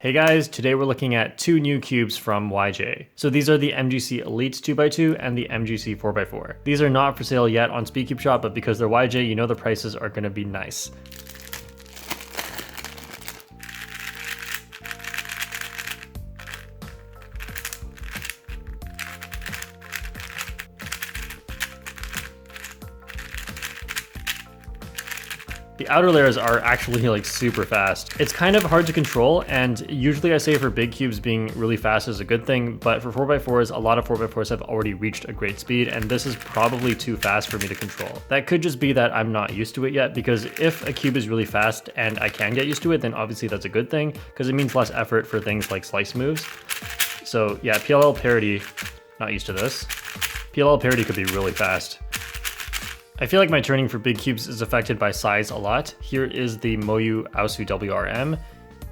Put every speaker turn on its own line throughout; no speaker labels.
Hey guys, today we're looking at two new cubes from YJ. So these are the MGC Elite 2x2 and the MGC 4x4. These are not for sale yet on Speedcube Shop, but because they're YJ, you know the prices are gonna be nice. The outer layers are actually like super fast. It's kind of hard to control, and usually I say for big cubes being really fast is a good thing, but for 4x4s, a lot of 4x4s have already reached a great speed, and this is probably too fast for me to control. That could just be that I'm not used to it yet, because if a cube is really fast and I can get used to it, then obviously that's a good thing, because it means less effort for things like slice moves. So yeah, PLL parity, not used to this. PLL parity could be really fast. I feel like my turning for big cubes is affected by size a lot. Here is the Moyu Aosu WRM,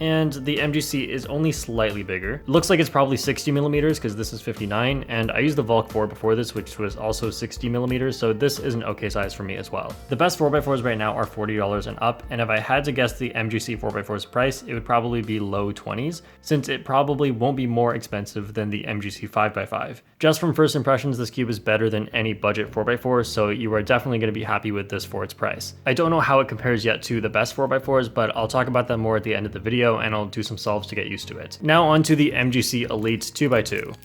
and the MGC is only slightly bigger. It looks like it's probably 60 millimeters because this is 59, and I used the Volk 4 before this, which was also 60 millimeters, so this is an okay size for me as well. The best 4x4s right now are $40 and up, and if I had to guess the MGC 4x4's price, it would probably be low 20s, since it probably won't be more expensive than the MGC 5x5. Just from first impressions, this cube is better than any budget 4x4, so you are definitely going to be happy with this for its price. I don't know how it compares yet to the best 4x4s, but I'll talk about them more at the end of the video, and I'll do some solves to get used to it. Now on to the MGC Elite 2x2.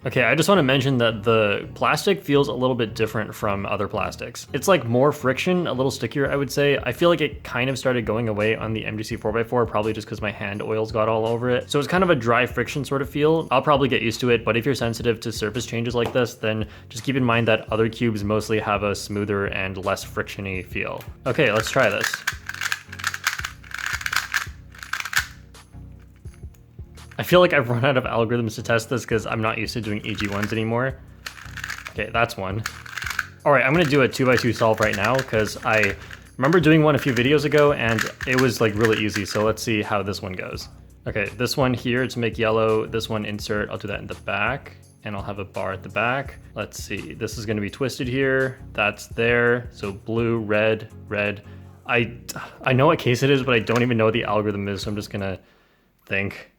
Okay, I just want to mention that the plastic feels a little bit different from other plastics. It's like more friction, a little stickier, I would say. I feel like it kind of started going away on the MGC 4x4, probably just because my hand oils got all over it. So it's kind of a dry friction sort of feel. I'll probably get used to it, but if you're sensitive to surface changes like this, then just keep in mind that other cubes mostly have a smoother and less friction-y feel. Okay, let's try this. I feel like I've run out of algorithms to test this because I'm not used to doing EG1s anymore. Okay, that's one. All right, I'm gonna do a 2x2 solve right now because I remember doing one a few videos ago and it was like really easy. So let's see how this one goes. Okay, this one here to make yellow, this one insert, I'll do that in the back and I'll have a bar at the back. Let's see, this is gonna be twisted here. That's there, so blue, red, red. I know what case it is, but I don't even know what the algorithm is, so I'm just gonna think.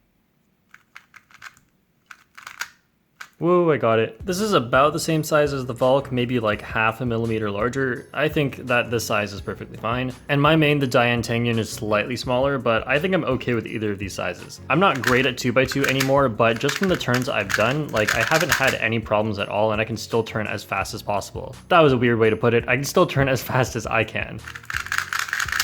Whoa, I got it. This is about the same size as the Volk, maybe like half a millimeter larger. I think that this size is perfectly fine. And my main, the Diane Tangyun, is slightly smaller, but I think I'm okay with either of these sizes. I'm not great at 2x2 anymore, but just from the turns I've done, like I haven't had any problems at all and I can still turn as fast as possible. That was a weird way to put it. I can still turn as fast as I can.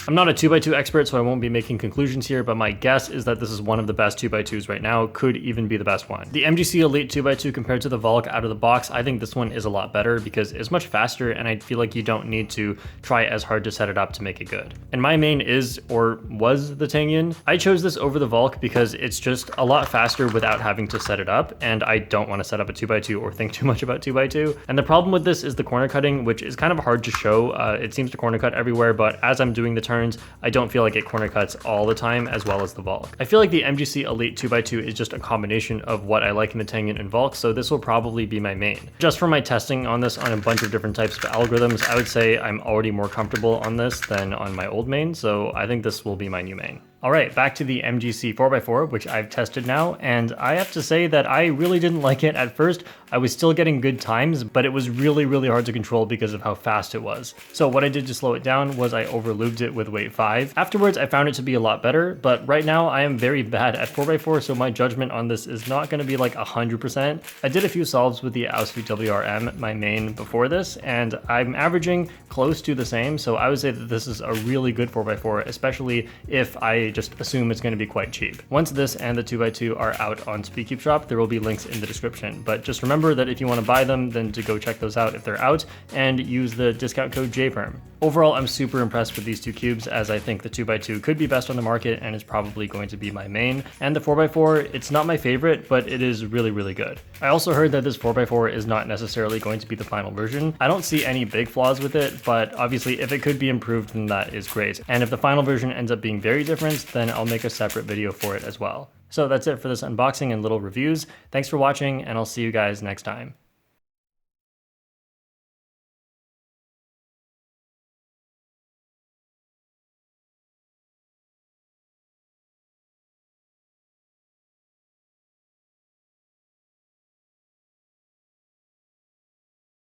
I'm not a 2x2 expert, so I won't be making conclusions here, but my guess is that this is one of the best 2x2s right now, could even be the best one. The MGC Elite 2x2 compared to the Volk out of the box, I think this one is a lot better because it's much faster and I feel like you don't need to try as hard to set it up to make it good. And my main is, or was, the Tangyun. I chose this over the Volk because it's just a lot faster without having to set it up, and I don't want to set up a 2x2 or think too much about 2x2. And the problem with this is the corner cutting, which is kind of hard to show. It seems to corner cut everywhere, but as I'm doing the turns, I don't feel like it corner cuts all the time as well as the Volk. I feel like the MGC Elite 2x2 is just a combination of what I like in the Tangyun and Volk, so this will probably be my main. Just from my testing on this on a bunch of different types of algorithms, I would say I'm already more comfortable on this than on my old main, so I think this will be my new main. All right, back to the MGC 4x4, which I've tested now, and I have to say that I really didn't like it at first. I was still getting good times, but it was really, really hard to control because of how fast it was. So what I did to slow it down was I overlubed it with weight 5. Afterwards, I found it to be a lot better, but right now I am very bad at 4x4, so my judgment on this is not gonna be like 100%. I did a few solves with the Aosu WRM, my main, before this, and I'm averaging close to the same, so I would say that this is a really good 4x4, especially if I just assume it's going to be quite cheap. Once this and the 2x2 are out on Speedcube Shop, there will be links in the description. But just remember that if you want to buy them, then to go check those out if they're out, and use the discount code JPerm. Overall, I'm super impressed with these two cubes, as I think the 2x2 could be best on the market and is probably going to be my main. And the 4x4, it's not my favorite, but it is really, really good. I also heard that this 4x4 is not necessarily going to be the final version. I don't see any big flaws with it, but obviously if it could be improved, then that is great. And if the final version ends up being very different, then I'll make a separate video for it as well. So that's it for this unboxing and little reviews. Thanks for watching, and I'll see you guys next time.